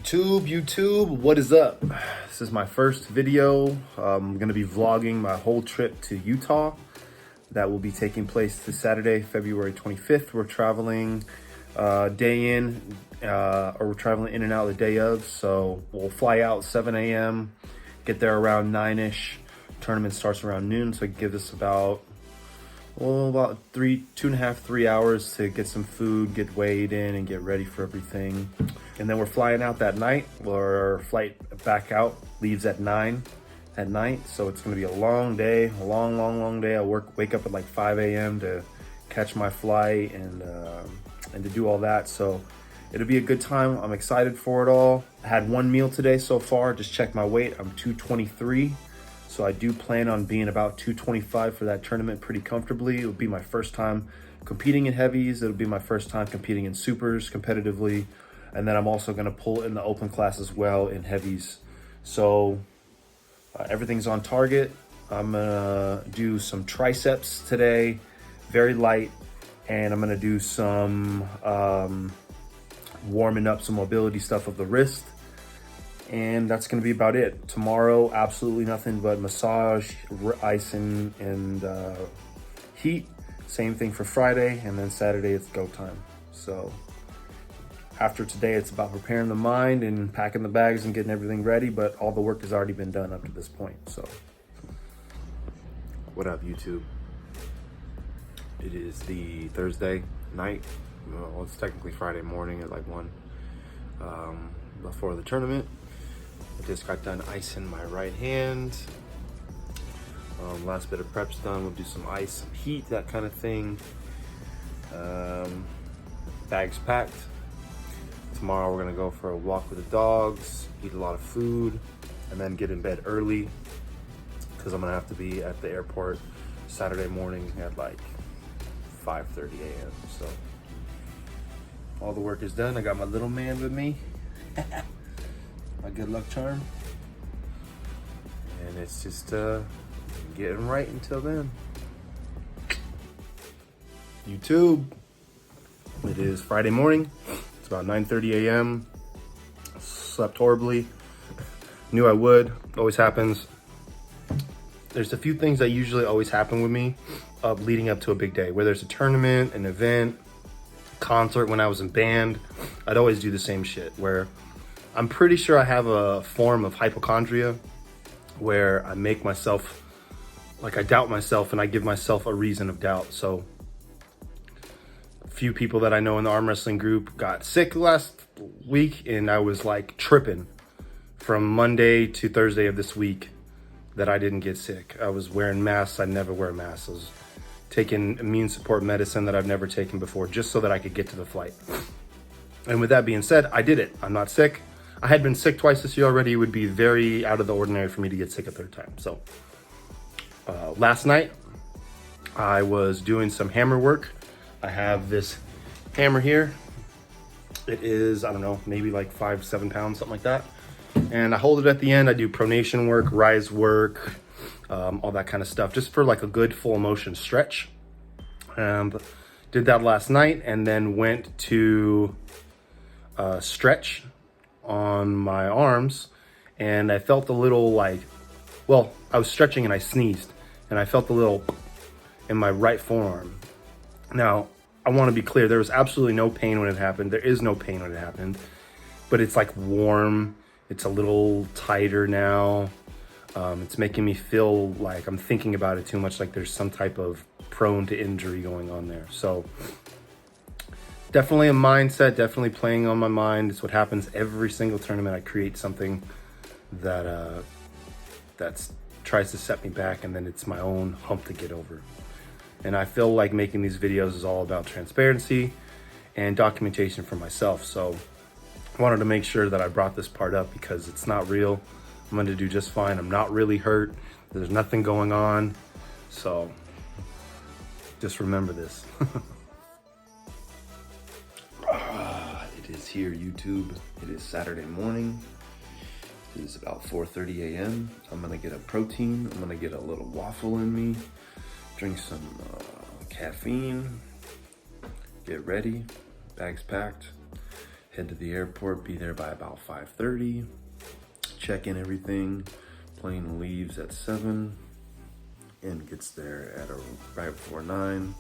YouTube, what is up? This is my first video. I'm gonna be vlogging my whole trip to Utah. That will be taking place this Saturday, February 25th. We're traveling day in, or we're traveling in and out the day of. So we'll fly out 7 a.m., get there around 9-ish. Tournament starts around noon, so it gives us about 2.5, 3 hours to get some food, get weighed in, and get ready for everything. And then we're flying out that night. Our flight back out leaves at 9 at night, so it's gonna be a long day, a long day. I wake up at like 5 a.m. to catch my flight and to do all that. So it'll be a good time. I'm excited for it all. I had one meal today so far. Just checked my weight. I'm 223. So I do plan on being about 225 for that tournament pretty comfortably. It'll be my first time competing in heavies. It'll be my first time competing in supers competitively. And then I'm also gonna pull in the open class as well in heavies. So everything's on target. I'm gonna do some triceps today, very light. And I'm gonna do some warming up, some mobility stuff of the wrist. And that's gonna be about it. Tomorrow, absolutely nothing but massage, ice, and heat. Same thing for Friday, and then Saturday it's go time. So after today, it's about preparing the mind and packing the bags and getting everything ready, but all the work has already been done up to this point, so. What up, YouTube? It is the Thursday night. Well, it's technically Friday morning at like 1 before the tournament. I just got done icing my right hand. Last bit of prep's done. We'll do some ice, some heat, that kind of thing. Bags packed. Tomorrow we're gonna go for a walk with the dogs, eat a lot of food, and then get in bed early because I'm gonna have to be at the airport Saturday morning at like 5:30 a.m. So all the work is done. I got my little man with me. My good luck charm, and it's just getting right until then. YouTube, it is Friday morning. It's about 9:30 a.m. Slept horribly. Knew I would. Always happens. There's a few things that usually always happen with me leading up to a big day. Whether there's a tournament, an event, concert. When I was in band, I'd always do the same shit where I'm pretty sure I have a form of hypochondria where I make myself, like I doubt myself and I give myself a reason of doubt. So a few people that I know in the arm wrestling group got sick last week, and I was like tripping from Monday to Thursday of this week that I didn't get sick. I was wearing masks. I never wear masks. I was taking immune support medicine that I've never taken before just so that I could get to the flight. And with that being said, I did it. I'm not sick. I had been sick twice this year already. It would be very out of the ordinary for me to get sick a third time. So last night I was doing some hammer work. I have this hammer here. It is, I don't know, maybe like 5-7 pounds, something like that. And I hold it at the end. I do pronation work, rise work, all that kind of stuff, just for like a good full motion stretch. Did that last night, and then went to stretch on my arms, and I felt a little like, well, I was stretching and I sneezed, and I felt a little in my right forearm. Now, I want to be clear, there was absolutely no pain when it happened. There is no pain when it happened, but it's like warm. It's a little tighter now. It's making me feel like I'm thinking about it too much, like there's some type of prone to injury going on there. So definitely a mindset, definitely playing on my mind. It's what happens every single tournament. I create something that tries to set me back, and then it's my own hump to get over. And I feel like making these videos is all about transparency and documentation for myself. So I wanted to make sure that I brought this part up because it's not real. I'm going to do just fine. I'm not really hurt. There's nothing going on. So just remember this. It is here, YouTube. It is Saturday morning. It is about 4:30 a.m. I'm gonna get a protein. I'm gonna get a little waffle in me, drink some caffeine, get ready, bags packed, head to the airport, be there by about 5:30, check in everything. Plane leaves at 7 and gets there at right before 9.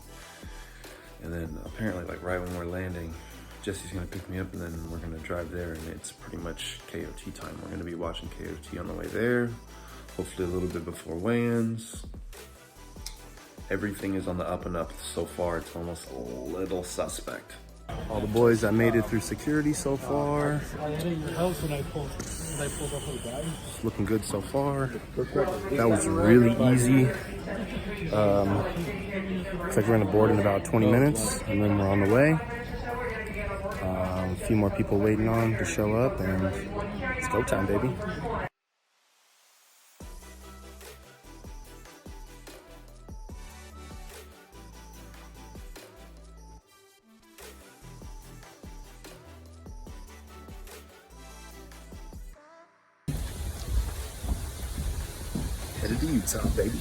And then apparently like right when we're landing, Jesse's gonna pick me up and then we're gonna drive there, and it's pretty much KOT time. We're gonna be watching KOT on the way there, hopefully a little bit before weigh-ins. Everything is on the up and up so far. It's almost a little suspect. All the boys that made it through security so far. Looking good so far. That was really easy. Looks like we're gonna board in about 20 minutes and then we're on the way. A few more people waiting on to show up, and it's go time, baby. Headed to Utah, baby.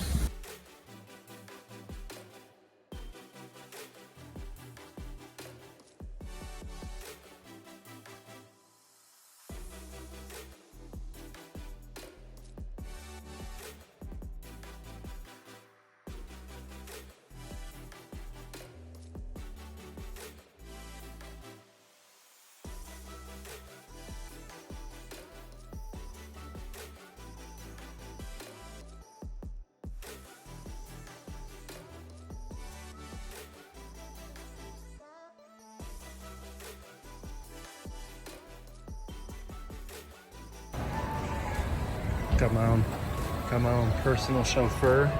Got my own personal chauffeur.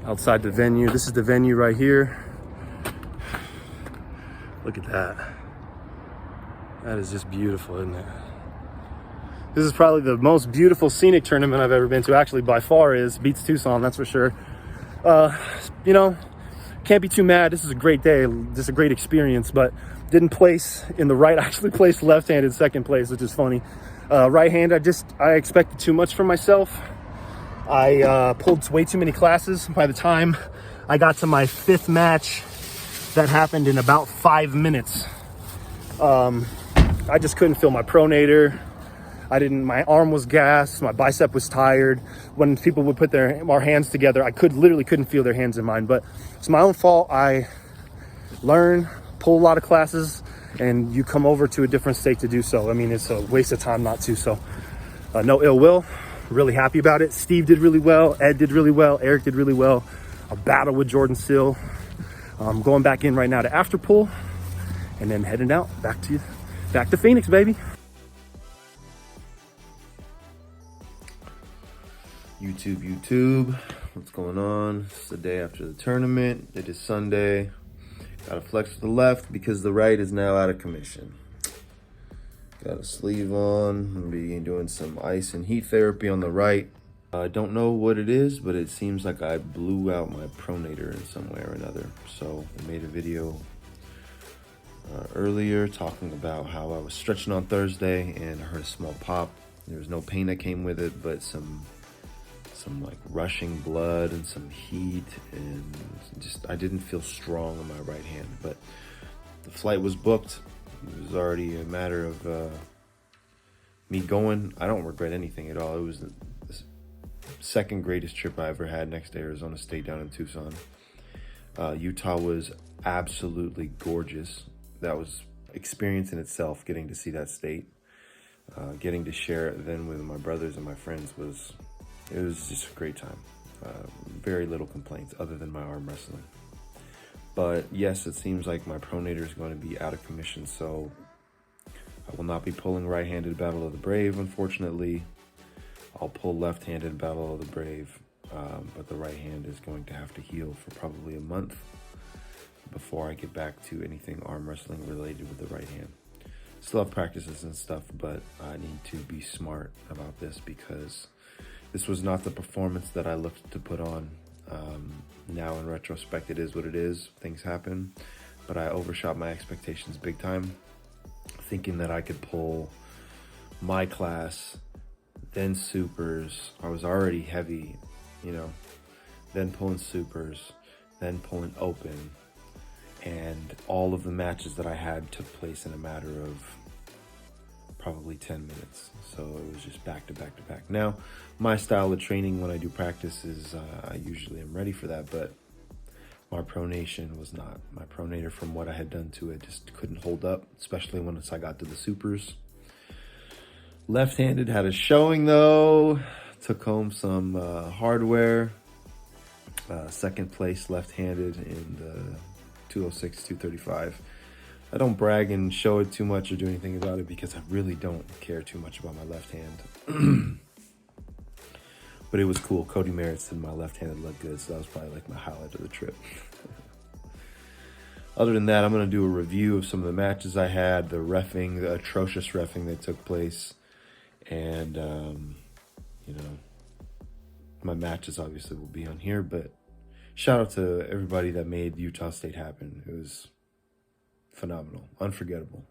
Outside the venue. This is the venue right here. Look at that. That is just beautiful, isn't it? This is probably the most beautiful scenic tournament I've ever been to. Actually, by far beats Tucson, that's for sure. You know, can't be too mad. This is a great day. This is a great experience, but didn't place in the right. I actually placed left-handed second place, which is funny. Right hand, I expected too much from myself. I pulled way too many classes. By the time I got to my 5th match, that happened in about 5 minutes. I just couldn't feel my pronator. My arm was gassed, my bicep was tired. When people would put our hands together, I literally couldn't feel their hands in mine, but it's my own fault. I learn, pull a lot of classes, and you come over to a different state to do so. I mean, it's a waste of time not to, so no ill will. Really happy about it. Steve did really well, Ed did really well, Eric did really well. A battle with Jordan still. I'm going back in right now to after pool, and then heading out back to Phoenix, baby. YouTube, what's going on? It's the day after the tournament. It is Sunday. Gotta flex with the left because the right is now out of commission. Got a sleeve on. I'm gonna be doing some ice and heat therapy on the right. I don't know what it is, but it seems like I blew out my pronator in some way or another. So I made a video earlier talking about how I was stretching on Thursday and I heard a small pop. There was no pain that came with it, but some like rushing blood and some heat, and just I didn't feel strong on my right hand. But the flight was booked. It was already a matter of me going. I don't regret anything at all. It was the second greatest trip I ever had next to Arizona State down in Tucson. Utah was absolutely gorgeous. That was experience in itself, getting to see that state. Getting to share it then with my brothers and my friends it was just a great time. Very little complaints other than my arm wrestling. But yes, it seems like my pronator is going to be out of commission, so I will not be pulling right-handed Battle of the Brave, unfortunately. I'll pull left-handed Battle of the Brave but the right hand is going to have to heal for probably a month before I get back to anything arm wrestling related with the right hand. Still have practices and stuff, but I need to be smart about this because this was not the performance that I looked to put on. Now in retrospect, it is what it is. Things happen, but I overshot my expectations big time, thinking that I could pull my class, then supers. I was already heavy, then pulling supers, then pulling open. And all of the matches that I had took place in a matter of probably 10 minutes. So it was just back to back to back. Now, my style of training when I do practice is I usually am ready for that, but my pronation was not. My pronator, from what I had done to it, just couldn't hold up, especially once I got to the supers. Left-handed had a showing though. Took home some hardware. Second place left-handed in the 206, 235. I don't brag and show it too much or do anything about it because I really don't care too much about my left hand. But it was cool. Cody Merritt said my left-handed looked good, so that was probably like my highlight of the trip. Other than that, I'm going to do a review of some of the matches I had, the reffing, the atrocious reffing that took place, and, my matches obviously will be on here, but shout out to everybody that made Utah State happen. It was phenomenal, unforgettable.